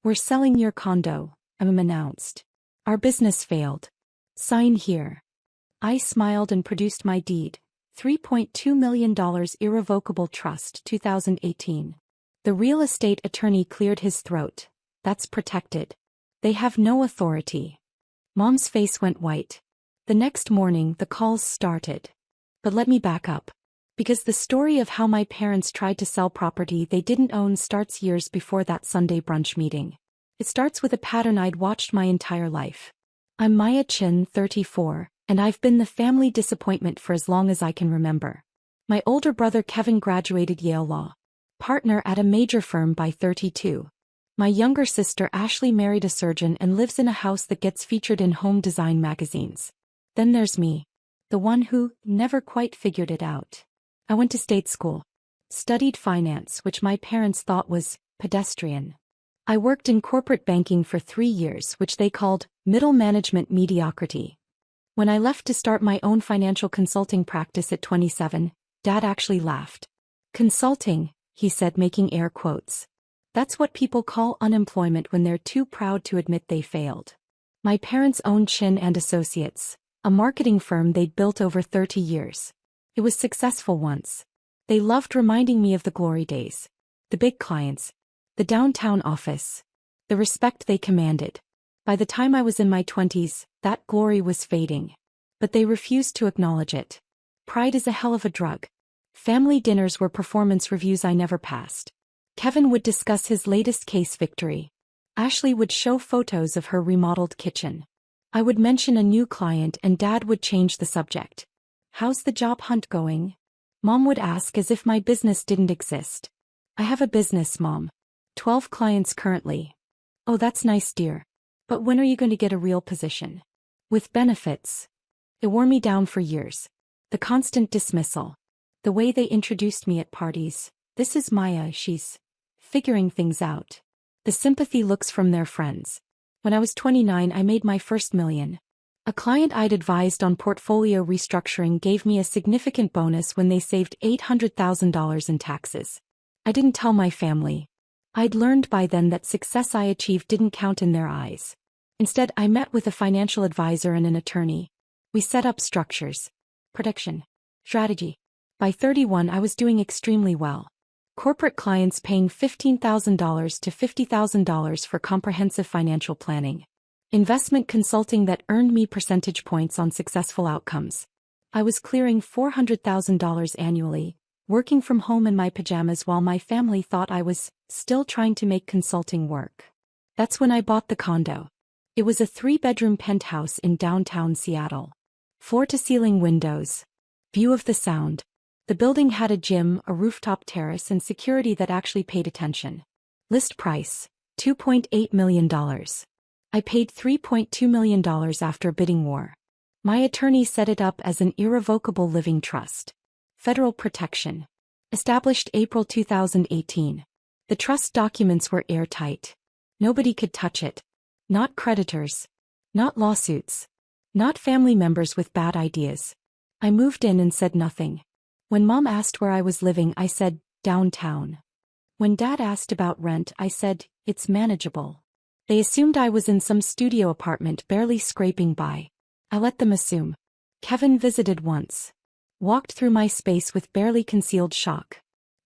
We're selling your condo, announced. Our business failed. Sign here. I smiled and produced my deed. $3.2 million irrevocable trust 2018. The real estate attorney cleared his throat. That's protected. They have no authority. Mom's face went white. The next morning the calls started. But let me back up. Because the story of how my parents tried to sell property they didn't own starts years before that Sunday brunch meeting. It starts with a pattern I'd watched my entire life. I'm Maya Chin, 34, and I've been the family disappointment for as long as I can remember. My older brother Kevin graduated Yale Law. Partner at a major firm by 32. My younger sister Ashley married a surgeon and lives in a house that gets featured in home design magazines. Then there's me. The one who never quite figured it out. I went to state school. Studied finance, which my parents thought was pedestrian. I worked in corporate banking for 3 years, which they called middle management mediocrity. When I left to start my own financial consulting practice at 27, Dad actually laughed. Consulting, he said, making air quotes. That's what people call unemployment when they're too proud to admit they failed. My parents owned Chin and Associates, a marketing firm they'd built over 30 years. It was successful once. They loved reminding me of the glory days. The big clients. The downtown office. The respect they commanded. By the time I was in my 20s, that glory was fading. But they refused to acknowledge it. Pride is a hell of a drug. Family dinners were performance reviews I never passed. Kevin would discuss his latest case victory. Ashley would show photos of her remodeled kitchen. I would mention a new client and Dad would change the subject. How's the job hunt going? Mom would ask as if my business didn't exist. I have a business, Mom. 12 clients currently. Oh, that's nice, dear. But when are you going to get a real position? With benefits. It wore me down for years. The constant dismissal. The way they introduced me at parties. This is Maya, she's figuring things out. The sympathy looks from their friends. When I was 29, I made my first million. A client I'd advised on portfolio restructuring gave me a significant bonus when they saved $800,000 in taxes. I didn't tell my family. I'd learned by then that success I achieved didn't count in their eyes. Instead, I met with a financial advisor and an attorney. We set up structures. Protection. Strategy. By 31, I was doing extremely well. Corporate clients paying $15,000 to $50,000 for comprehensive financial planning. Investment consulting that earned me percentage points on successful outcomes. I was clearing $400,000 annually, working from home in my pajamas while my family thought I was still trying to make consulting work. That's when I bought the condo. It was a 3-bedroom penthouse in downtown Seattle. Floor-to-ceiling windows. View of the Sound. The building had a gym, a rooftop terrace, and security that actually paid attention. List price, $2.8 million. I paid $3.2 million after a bidding war. My attorney set it up as an irrevocable living trust. Federal protection. Established April 2018. The trust documents were airtight. Nobody could touch it. Not creditors. Not lawsuits. Not family members with bad ideas. I moved in and said nothing. When Mom asked where I was living, I said, downtown. When Dad asked about rent, I said, it's manageable. They assumed I was in some studio apartment barely scraping by. I let them assume. Kevin visited once. Walked through my space with barely concealed shock.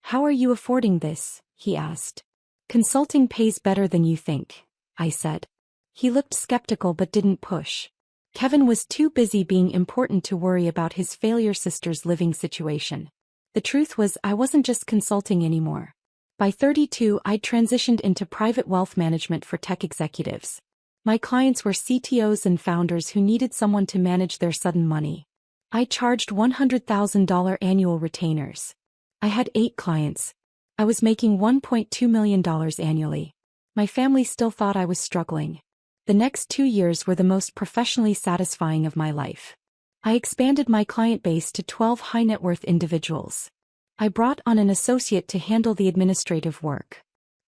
How are you affording this? He asked. Consulting pays better than you think, I said. He looked skeptical but didn't push. Kevin was too busy being important to worry about his failure sister's living situation. The truth was I wasn't just consulting anymore. By 32, I'd transitioned into private wealth management for tech executives. My clients were CTOs and founders who needed someone to manage their sudden money. I charged $100,000 annual retainers. I had 8 clients. I was making $1.2 million annually. My family still thought I was struggling. The next 2 years were the most professionally satisfying of my life. I expanded my client base to 12 high-net-worth individuals. I brought on an associate to handle the administrative work.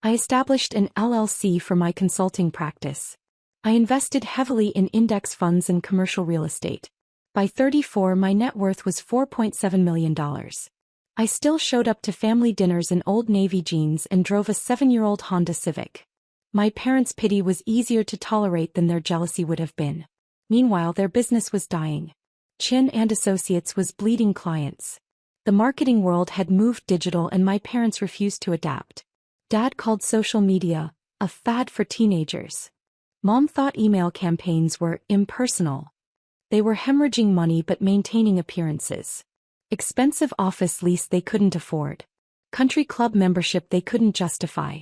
I established an LLC for my consulting practice. I invested heavily in index funds and commercial real estate. By 34, my net worth was $4.7 million. I still showed up to family dinners in Old Navy jeans and drove a 7-year-old Honda Civic. My parents' pity was easier to tolerate than their jealousy would have been. Meanwhile, their business was dying. Chin and Associates was bleeding clients. The marketing world had moved digital and my parents refused to adapt. Dad called social media a fad for teenagers. Mom thought email campaigns were impersonal. They were hemorrhaging money but maintaining appearances. Expensive office lease they couldn't afford. Country club membership they couldn't justify.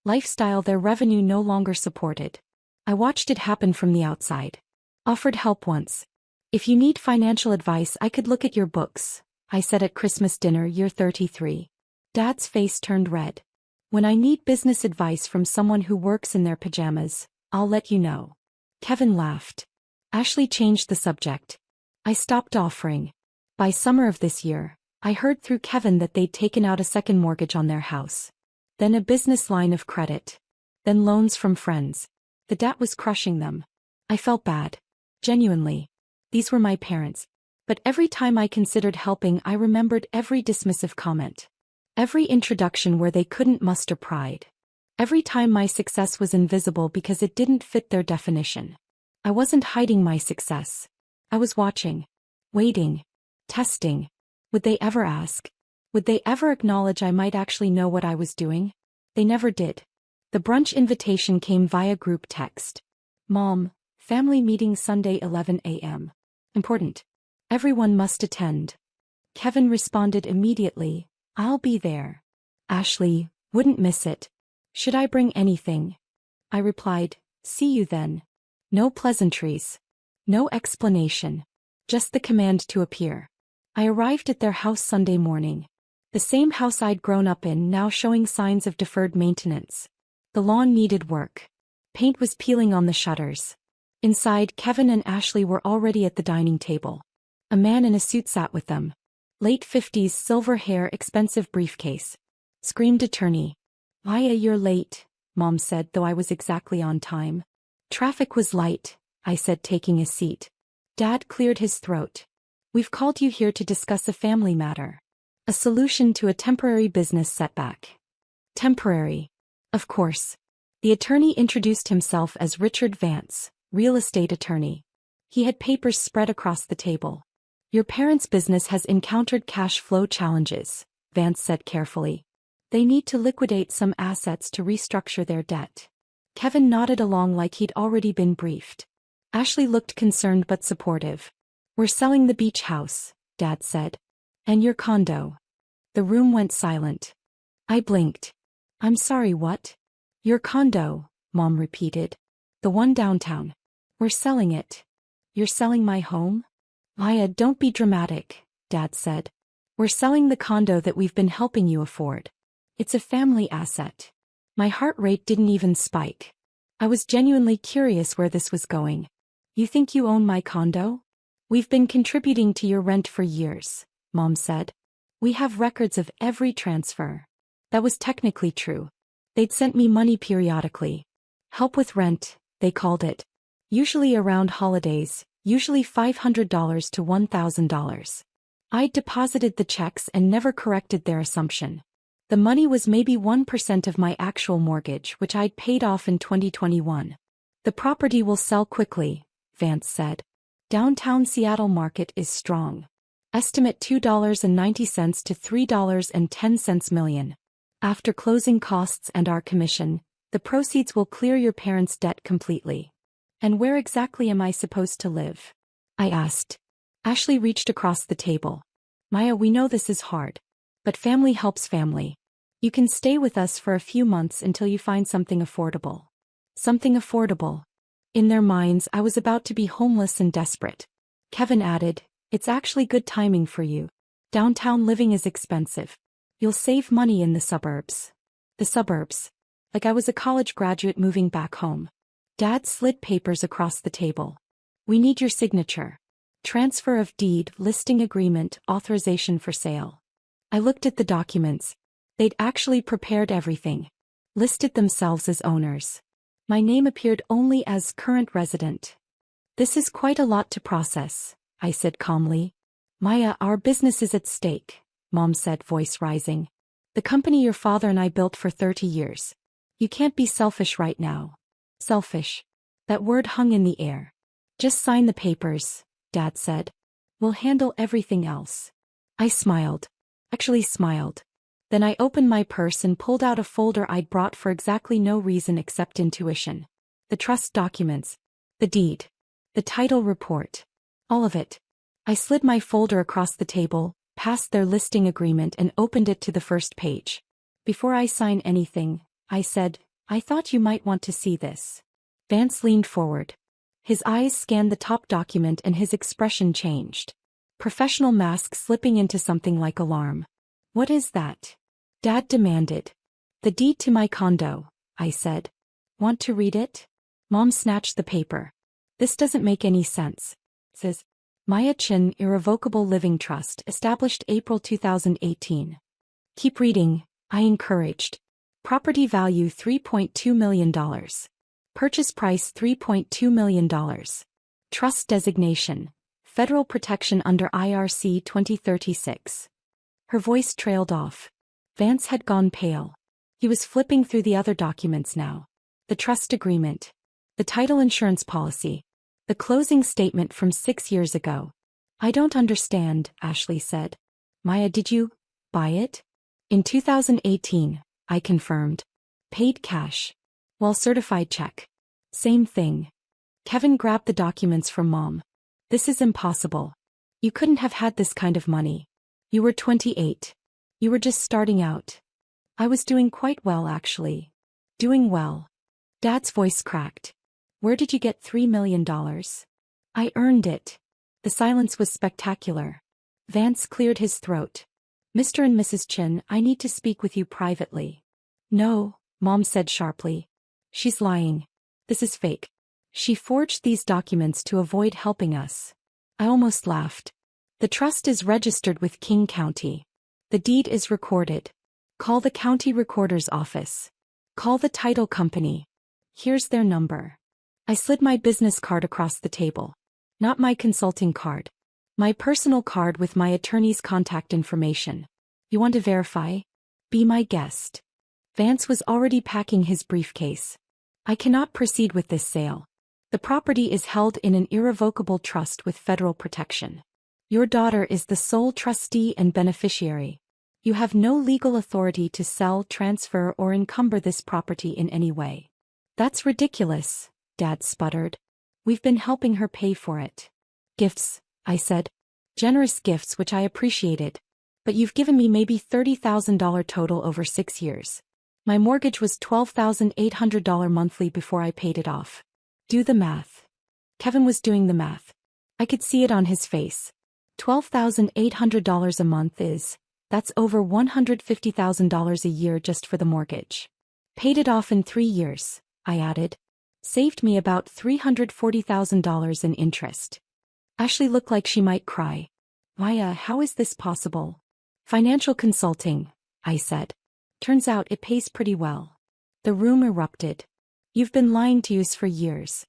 Lifestyle their revenue no longer supported. I watched it happen from the outside. Offered help once. If you need financial advice, I could look at your books, I said at Christmas dinner year 33. Dad's face turned red. When I need business advice from someone who works in their pajamas, I'll let you know. Kevin laughed. Ashley changed the subject. I stopped offering. By summer of this year, I heard through Kevin that they'd taken out a second mortgage on their house. Then a business line of credit. Then loans from friends. The debt was crushing them. I felt bad. Genuinely. These were my parents. But every time I considered helping, I remembered every dismissive comment. Every introduction where they couldn't muster pride. Every time my success was invisible because it didn't fit their definition. I wasn't hiding my success. I was watching. Waiting. Testing. Would they ever ask? Would they ever acknowledge I might actually know what I was doing? They never did. The brunch invitation came via group text. Mom, family meeting Sunday 11 a.m. Important. Everyone must attend. Kevin responded immediately, I'll be there. Ashley, wouldn't miss it. Should I bring anything? I replied, see you then. No pleasantries. No explanation. Just the command to appear. I arrived at their house Sunday morning. The same house I'd grown up in, now showing signs of deferred maintenance. The lawn needed work. Paint was peeling on the shutters. Inside, Kevin and Ashley were already at the dining table. A man in a suit sat with them. Late 50s, silver hair, expensive briefcase. Screamed attorney. Maya, you're late, Mom said, though I was exactly on time. Traffic was light, I said, taking a seat. Dad cleared his throat. We've called you here to discuss a family matter. A solution to a temporary business setback. Temporary. Of course. The attorney introduced himself as Richard Vance, real estate attorney. He had papers spread across the table. Your parents' business has encountered cash flow challenges, Vance said carefully. They need to liquidate some assets to restructure their debt. Kevin nodded along like he'd already been briefed. Ashley looked concerned but supportive. We're selling the beach house, Dad said. And your condo. The room went silent. I blinked. I'm sorry, what? Your condo, Mom repeated. The one downtown. We're selling it. You're selling my home? Maya, don't be dramatic, Dad said. We're selling the condo that we've been helping you afford. It's a family asset. My heart rate didn't even spike. I was genuinely curious where this was going. You think you own my condo? We've been contributing to your rent for years, Mom said. We have records of every transfer. That was technically true. They'd sent me money periodically. Help with rent, they called it. Usually around holidays, usually $500 to $1,000. I'd deposited the checks and never corrected their assumption. The money was maybe 1% of my actual mortgage, which I'd paid off in 2021. The property will sell quickly, Vance said. Downtown Seattle market is strong. Estimate $2.90 to $3.10 million. After closing costs and our commission, the proceeds will clear your parents' debt completely. And where exactly am I supposed to live? I asked. Ashley reached across the table. Maya, we know this is hard. But family helps family. You can stay with us for a few months until you find something affordable. Something affordable. In their minds, I was about to be homeless and desperate. Kevin added, it's actually good timing for you. Downtown living is expensive. You'll save money in the suburbs. The suburbs. Like I was a college graduate moving back home. Dad slid papers across the table. We need your signature. Transfer of deed, listing agreement, authorization for sale. I looked at the documents. They'd actually prepared everything. Listed themselves as owners. My name appeared only as current resident. This is quite a lot to process, I said calmly. Maya, our business is at stake, Mom said, voice rising. The company your father and I built for 30 years. You can't be selfish right now. Selfish. That word hung in the air. Just sign the papers, Dad said. We'll handle everything else. I smiled. Actually smiled. Then I opened my purse and pulled out a folder I'd brought for exactly no reason except intuition. The trust documents. The deed. The title report. All of it. I slid my folder across the table, past their listing agreement and opened it to the first page. Before I sign anything, I said, I thought you might want to see this. Vance leaned forward. His eyes scanned the top document and his expression changed. Professional mask slipping into something like alarm. What is that? Dad demanded. The deed to my condo, I said. Want to read it? Mom snatched the paper. This doesn't make any sense. Says, Maya Chin Irrevocable Living Trust established April 2018. Keep reading, I encouraged. Property value $3.2 million. Purchase price $3.2 million. Trust designation. Federal protection under IRC 2036. Her voice trailed off. Vance had gone pale. He was flipping through the other documents now. The trust agreement. The title insurance policy. The closing statement from 6 years ago. I don't understand, Ashley said. Maya, did you buy it? In 2018, I confirmed. Paid cash. Well, certified check. Same thing. Kevin grabbed the documents from Mom. This is impossible. You couldn't have had this kind of money. You were 28. You were just starting out. I was doing quite well, actually. Doing well. Dad's voice cracked. Where did you get $3 million? I earned it. The silence was spectacular. Vance cleared his throat. Mr. and Mrs. Chin, I need to speak with you privately. No, Mom said sharply. She's lying. This is fake. She forged these documents to avoid helping us. I almost laughed. The trust is registered with King County. The deed is recorded. Call the county recorder's office. Call the title company. Here's their number. I slid my business card across the table. Not my consulting card. My personal card with my attorney's contact information. You want to verify? Be my guest. Vance was already packing his briefcase. I cannot proceed with this sale. The property is held in an irrevocable trust with federal protection. Your daughter is the sole trustee and beneficiary. You have no legal authority to sell, transfer, or encumber this property in any way. That's ridiculous, Dad sputtered. We've been helping her pay for it. Gifts, I said. Generous gifts which I appreciated. But you've given me maybe $30,000 total over 6 years. My mortgage was $12,800 monthly before I paid it off. Do the math. Kevin was doing the math. I could see it on his face. $12,800 a month that's over $150,000 a year just for the mortgage. Paid it off in 3 years, I added. Saved me about $340,000 in interest. Ashley looked like she might cry. Maya, how is this possible? Financial consulting, I said. Turns out it pays pretty well. The room erupted. You've been lying to us for years.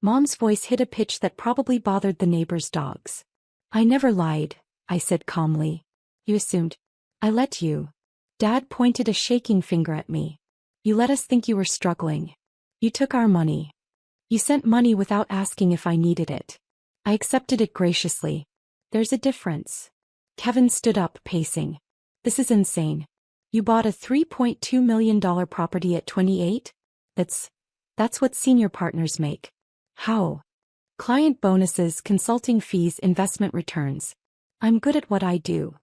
Mom's voice hit a pitch that probably bothered the neighbor's dogs. I never lied, I said calmly. You assumed. I let you. Dad pointed a shaking finger at me. You let us think you were struggling. You took our money. You sent money without asking if I needed it. I accepted it graciously. There's a difference. Kevin stood up, pacing. This is insane. You bought a $3.2 million property at 28? That's what senior partners make. How? Client bonuses, consulting fees, investment returns. I'm good at what I do.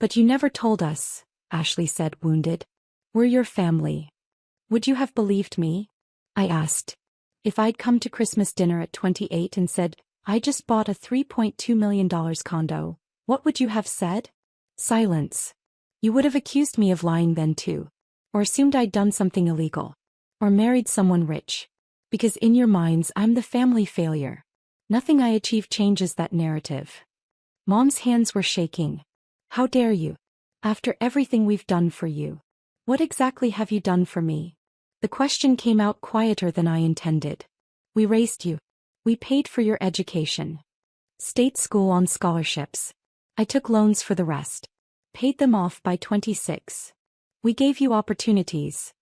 But you never told us, Ashley said, wounded. We're your family. Would you have believed me? I asked. If I'd come to Christmas dinner at 28 and said, I just bought a $3.2 million condo, what would you have said? Silence. You would have accused me of lying then too. Or assumed I'd done something illegal. Or married someone rich. Because in your minds I'm the family failure. Nothing I achieve changes that narrative. Mom's hands were shaking. How dare you? After everything we've done for you. What exactly have you done for me? The question came out quieter than I intended. We raised you. We paid for your education. State school on scholarships. I took loans for the rest. Paid them off by 26. We gave you opportunities.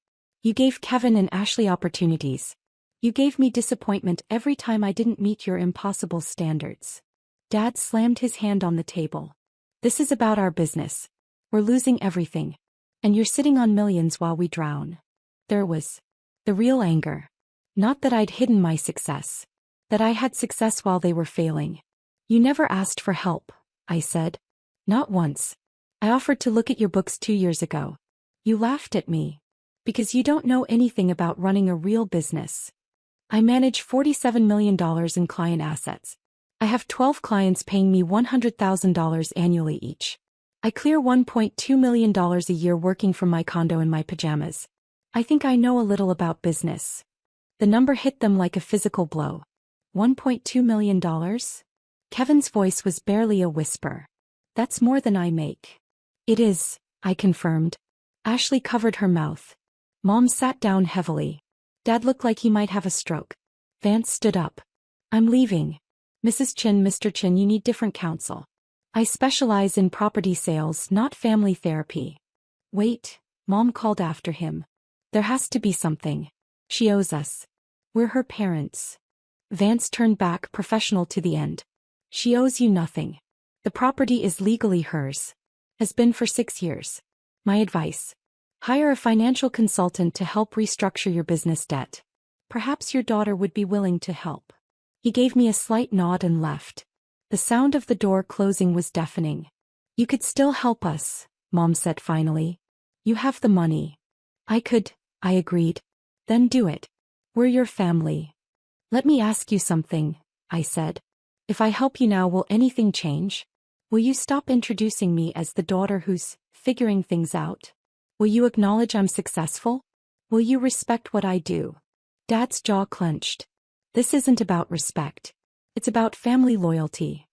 You gave Kevin and Ashley opportunities. You gave me disappointment every time I didn't meet your impossible standards. Dad slammed his hand on the table. This is about our business. We're losing everything. And you're sitting on millions while we drown. There was the real anger. Not that I'd hidden my success. That I had success while they were failing. You never asked for help, I said. Not once. I offered to look at your books 2 years ago. You laughed at me. Because you don't know anything about running a real business. I manage $47 million in client assets. I have 12 clients paying me $100,000 annually each. I clear $1.2 million a year working from my condo in my pajamas. I think I know a little about business. The number hit them like a physical blow. $1.2 million? Kevin's voice was barely a whisper. That's more than I make. It is, I confirmed. Ashley covered her mouth. Mom sat down heavily. Dad looked like he might have a stroke. Vance stood up. I'm leaving. Mrs. Chin, Mr. Chin, you need different counsel. I specialize in property sales, not family therapy. Wait, Mom called after him. There has to be something. She owes us. We're her parents. Vance turned back, professional to the end. She owes you nothing. The property is legally hers. Has been for 6 years. My advice. Hire a financial consultant to help restructure your business debt. Perhaps your daughter would be willing to help. He gave me a slight nod and left. The sound of the door closing was deafening. You could still help us, Mom said finally. You have the money. I could, I agreed. Then do it. We're your family. Let me ask you something, I said. If I help you now, will anything change? Will you stop introducing me as the daughter who's figuring things out? Will you acknowledge I'm successful? Will you respect what I do? Dad's jaw clenched. This isn't about respect. It's about family loyalty.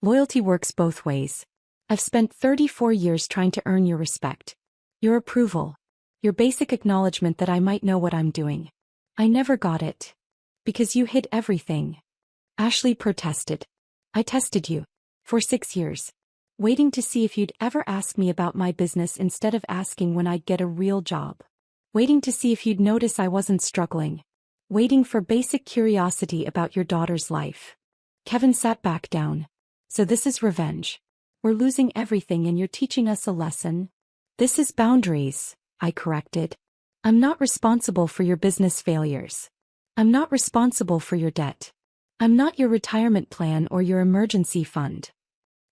Loyalty works both ways. I've spent 34 years trying to earn your respect. Your approval. Your basic acknowledgement that I might know what I'm doing. I never got it. Because you hid everything. Ashley protested. I tested you. For 6 years. Waiting to see if you'd ever ask me about my business instead of asking when I'd get a real job. Waiting to see if you'd notice I wasn't struggling. Waiting for basic curiosity about your daughter's life. Kevin sat back down. So this is revenge. We're losing everything and you're teaching us a lesson. This is boundaries, I corrected. I'm not responsible for your business failures. I'm not responsible for your debt. I'm not your retirement plan or your emergency fund.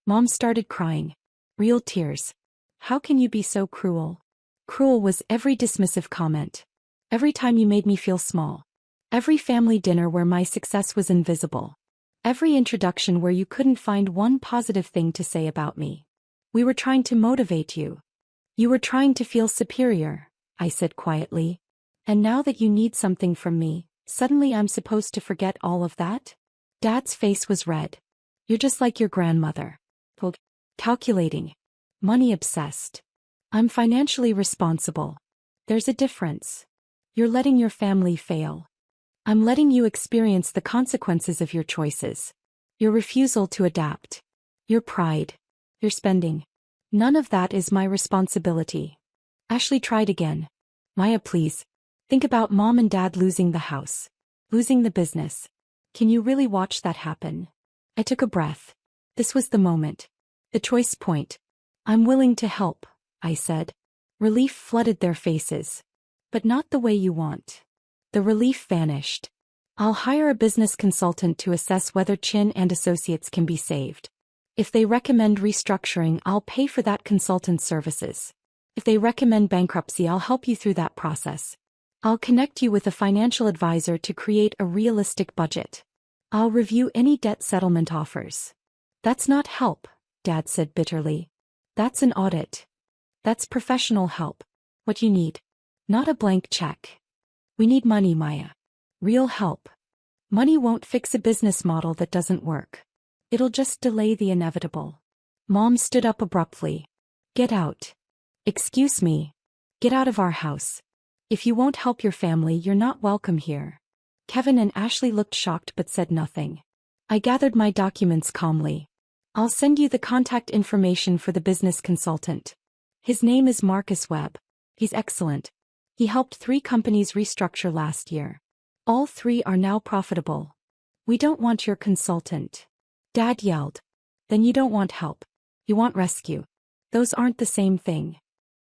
Mom started crying. Real tears. How can you be so cruel? Cruel was every dismissive comment. Every time you made me feel small. Every family dinner where my success was invisible. Every introduction where you couldn't find one positive thing to say about me. We were trying to motivate you. You were trying to feel superior, I said quietly. And now that you need something from me, suddenly I'm supposed to forget all of that? Dad's face was red. You're just like your grandmother. Calculating. Money obsessed. I'm financially responsible. There's a difference. You're letting your family fail. I'm letting you experience the consequences of your choices. Your refusal to adapt. Your pride. Your spending. None of that is my responsibility. Ashley tried again. Maya, please. Think about Mom and Dad losing the house. Losing the business. Can you really watch that happen? I took a breath. This was the moment. The choice point. I'm willing to help, I said. Relief flooded their faces. But not the way you want. The relief vanished. I'll hire a business consultant to assess whether Chin and Associates can be saved. If they recommend restructuring, I'll pay for that consultant's services. If they recommend bankruptcy, I'll help you through that process. I'll connect you with a financial advisor to create a realistic budget. I'll review any debt settlement offers. That's not help, Dad said bitterly. That's an audit. That's professional help. What you need. Not a blank check. We need money, Maya. Real help. Money won't fix a business model that doesn't work. It'll just delay the inevitable. Mom stood up abruptly. Get out. Excuse me. Get out of our house. If you won't help your family, you're not welcome here. Kevin and Ashley looked shocked but said nothing. I gathered my documents calmly. I'll send you the contact information for the business consultant. His name is Marcus Webb. He's excellent. He helped 3 companies restructure last year. All 3 are now profitable. We don't want your consultant. Dad yelled. Then you don't want help. You want rescue. Those aren't the same thing.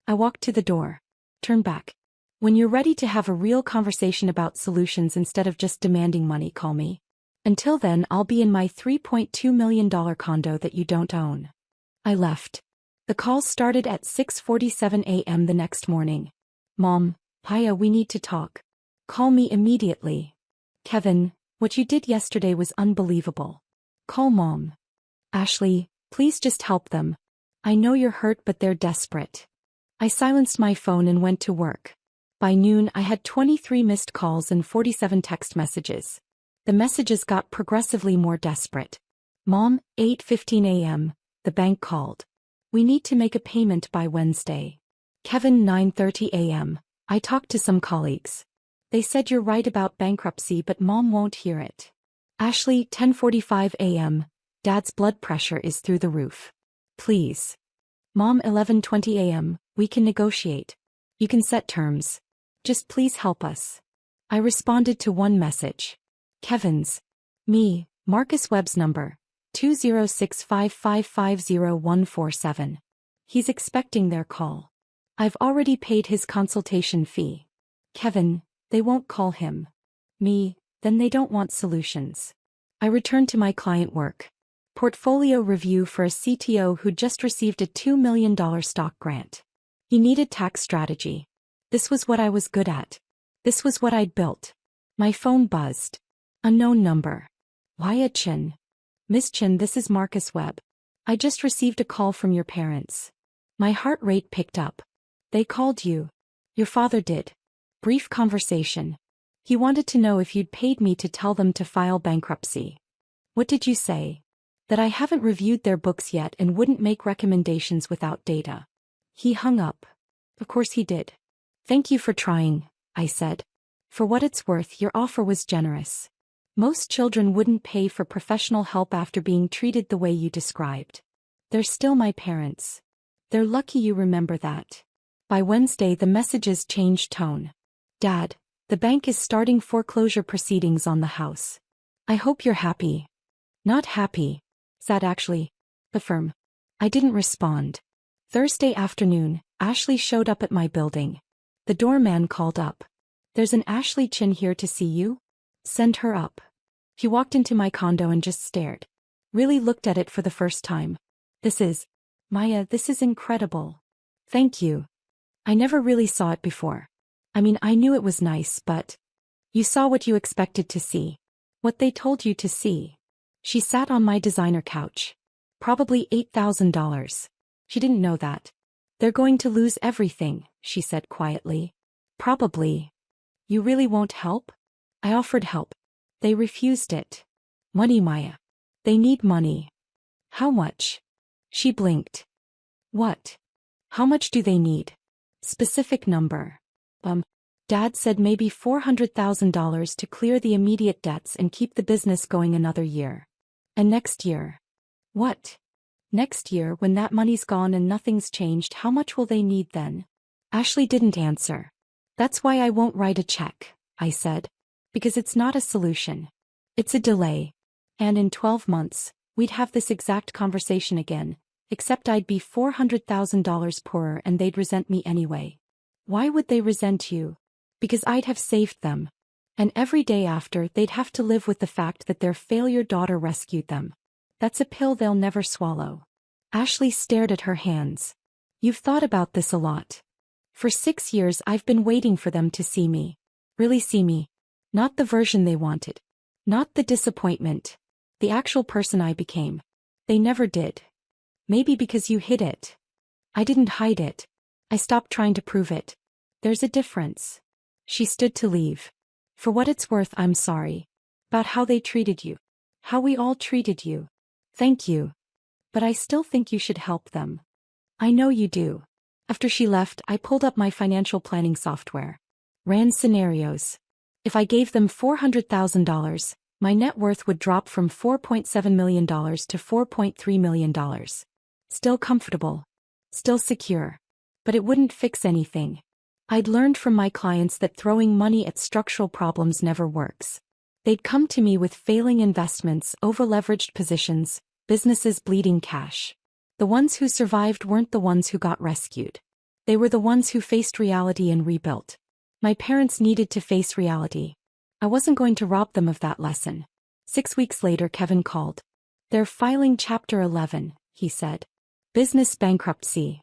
I walked to the door. Turn back. When you're ready to have a real conversation about solutions instead of just demanding money, call me. Until then, I'll be in my $3.2 million condo that you don't own. I left. The call started at 6:47 a.m. the next morning. Mom, Paya, we need to talk. Call me immediately. Kevin, what you did yesterday was unbelievable. Call Mom. Ashley, please just help them. I know you're hurt, but they're desperate. I silenced my phone and went to work. By noon, I had 23 missed calls and 47 text messages. The messages got progressively more desperate. Mom, 8:15 a.m., the bank called. We need to make a payment by Wednesday. Kevin, 9:30 a.m., I talked to some colleagues. They said you're right about bankruptcy, but Mom won't hear it. Ashley, 10:45 a.m., Dad's blood pressure is through the roof. Please. Mom, 11:20 a.m., we can negotiate. You can set terms. Just please help us. I responded to one message. Kevin's. Me, Marcus Webb's number, 20655505147. He's expecting their call. I've already paid his consultation fee. Kevin, they won't call him. Me, then they don't want solutions. I returned to my client work. Portfolio review for a CTO who just received a $2 million stock grant. He needed tax strategy. This was what I was good at. This was what I'd built. My phone buzzed. Unknown number. Why Chin? Miss Chin, this is Marcus Webb. I just received a call from your parents. My heart rate picked up. They called you. Your father did. Brief conversation. He wanted to know if you'd paid me to tell them to file bankruptcy. What did you say? That I haven't reviewed their books yet and wouldn't make recommendations without data. He hung up. Of course he did. Thank you for trying, I said. For what it's worth, your offer was generous. Most children wouldn't pay for professional help after being treated the way you described. They're still my parents. They're lucky you remember that. By Wednesday, the messages changed tone. Dad, the bank is starting foreclosure proceedings on the house. I hope you're happy. Not happy. Sad actually. But firm. I didn't respond. Thursday afternoon, Ashley showed up at my building. The doorman called up. There's an Ashley Chin here to see you. Send her up. He walked into my condo and just stared. Really looked at it for the first time. Maya, this is incredible. Thank you. I never really saw it before. I mean, I knew it was nice, but you saw what you expected to see. What they told you to see. She sat on my designer couch. Probably $8,000. She didn't know that. They're going to lose everything, she said quietly. Probably. You really won't help? I offered help. They refused it. Money, Maya. They need money. How much? She blinked. What? How much do they need? Specific number. Dad said maybe $400,000 to clear the immediate debts and keep the business going another year. And next year. What? Next year, when that money's gone and nothing's changed, how much will they need then? Ashley didn't answer. That's why I won't write a check, I said. Because it's not a solution. It's a delay. And in 12 months, we'd have this exact conversation again, except I'd be $400,000 poorer and they'd resent me anyway. Why would they resent you? Because I'd have saved them. And every day after, they'd have to live with the fact that their failure daughter rescued them. That's a pill they'll never swallow. Ashley stared at her hands. You've thought about this a lot. For 6 years I've been waiting for them to see me. Really see me. Not the version they wanted. Not the disappointment. The actual person I became. They never did. Maybe because you hid it. I didn't hide it. I stopped trying to prove it. There's a difference. She stood to leave. For what it's worth, I'm sorry. About how they treated you. How we all treated you. Thank you. But I still think you should help them. I know you do. After she left, I pulled up my financial planning software. Ran scenarios. If I gave them $400,000, my net worth would drop from $4.7 million to $4.3 million. Still comfortable. Still secure. But it wouldn't fix anything. I'd learned from my clients that throwing money at structural problems never works. They'd come to me with failing investments, over-leveraged positions, businesses bleeding cash. The ones who survived weren't the ones who got rescued. They were the ones who faced reality and rebuilt. My parents needed to face reality. I wasn't going to rob them of that lesson. 6 weeks later, Kevin called. "They're filing Chapter 11, he said. "Business bankruptcy."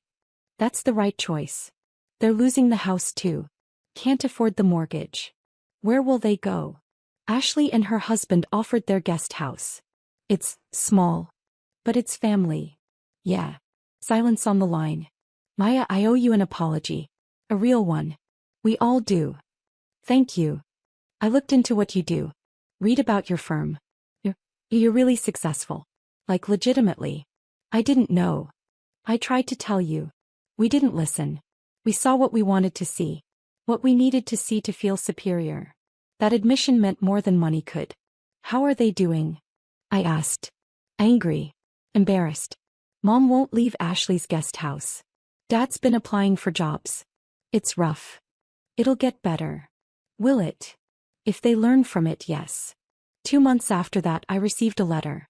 "That's the right choice. They're losing the house too. Can't afford the mortgage. Where will they go?" Ashley and her husband offered their guest house. "It's small. But it's family." "Yeah." Silence on the line. "Maya, I owe you an apology. A real one. We all do." "Thank you. I looked into what you do. Read about your firm. You're really successful. Like legitimately. I didn't know. I tried to tell you. We didn't listen. We saw what we wanted to see. What we needed to see to feel superior." That admission meant more than money could. "How are they doing?" I asked. "Angry. Embarrassed. Mom won't leave Ashley's guest house. Dad's been applying for jobs. It's rough. It'll get better." "Will it?" "If they learn from it, yes." 2 months after that, I received a letter.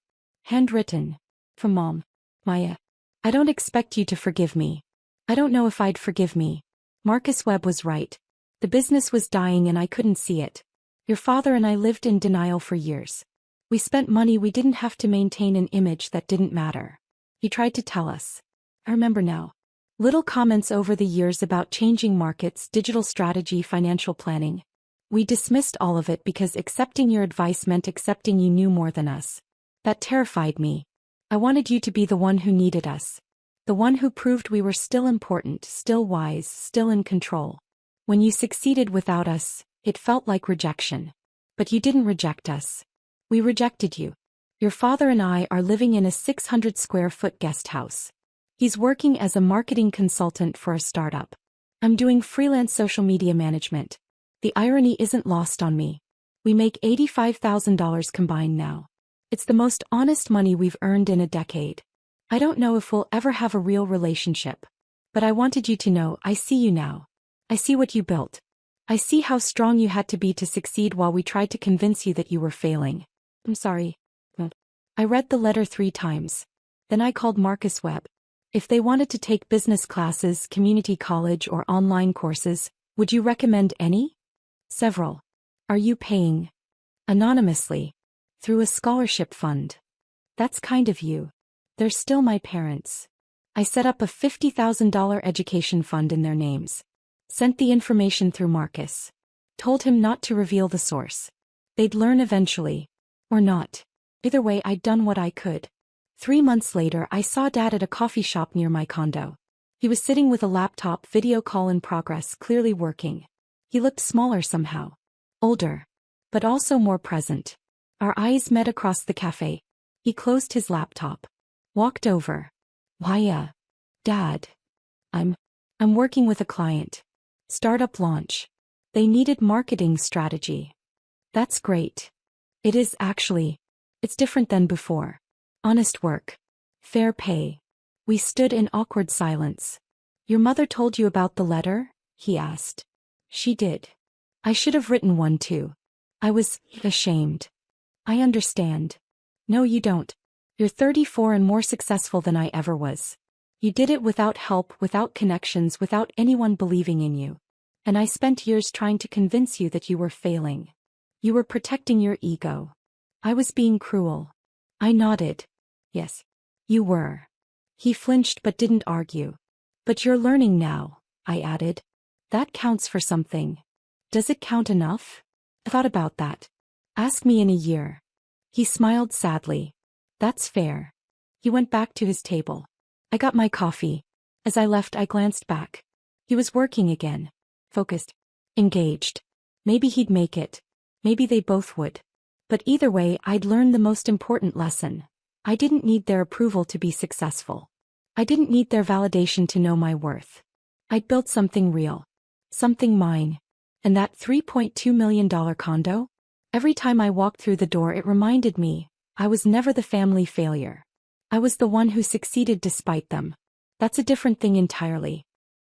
Handwritten. From Mom. "Maya, I don't expect you to forgive me. I don't know if I'd forgive me. Marcus Webb was right. The business was dying and I couldn't see it. Your father and I lived in denial for years. We spent money we didn't have to maintain an image that didn't matter. He tried to tell us. I remember now. Little comments over the years about changing markets, digital strategy, financial planning. We dismissed all of it because accepting your advice meant accepting you knew more than us. That terrified me. I wanted you to be the one who needed us. The one who proved we were still important, still wise, still in control. When you succeeded without us, it felt like rejection. But you didn't reject us. We rejected you. Your father and I are living in a 600-square-foot guest house. He's working as a marketing consultant for a startup. I'm doing freelance social media management. The irony isn't lost on me. We make $85,000 combined now. It's the most honest money we've earned in a decade. I don't know if we'll ever have a real relationship. But I wanted you to know I see you now. I see what you built. I see how strong you had to be to succeed while we tried to convince you that you were failing. I'm sorry. I read the letter 3 times. Then I called Marcus Webb. If they wanted to take business classes, community college, or online courses, would you recommend any? Several. Are you paying? Anonymously. Through a scholarship fund. That's kind of you. They're still my parents. I set up a $50,000 education fund in their names. Sent the information through Marcus. Told him not to reveal the source. They'd learn eventually. Or not. Either way, I'd done what I could. 3 months later, I saw Dad at a coffee shop near my condo. He was sitting with a laptop, video call in progress, clearly working. He looked smaller somehow. Older. But also more present. Our eyes met across the cafe. He closed his laptop. Walked over. "Why, Dad. I'm working with a client. Startup launch. They needed marketing strategy." "That's great." "It is actually. It's different than before. Honest work. Fair pay." We stood in awkward silence. "Your mother told you about the letter?" he asked. "She did. I should have written one too. I was ashamed." "I understand." "No, you don't. You're 34 and more successful than I ever was. You did it without help, without connections, without anyone believing in you. And I spent years trying to convince you that you were failing. You were protecting your ego. I was being cruel." I nodded. "Yes. You were." He flinched but didn't argue. "But you're learning now," I added. "That counts for something." "Does it count enough?" "I thought about that. Ask me in a year." He smiled sadly. "That's fair." He went back to his table. I got my coffee. As I left, I glanced back. He was working again. Focused. Engaged. Maybe he'd make it. Maybe they both would. But either way, I'd learned the most important lesson. I didn't need their approval to be successful. I didn't need their validation to know my worth. I'd built something real. Something mine. And that $3.2 million condo? Every time I walked through the door, it reminded me, I was never the family failure. I was the one who succeeded despite them. That's a different thing entirely.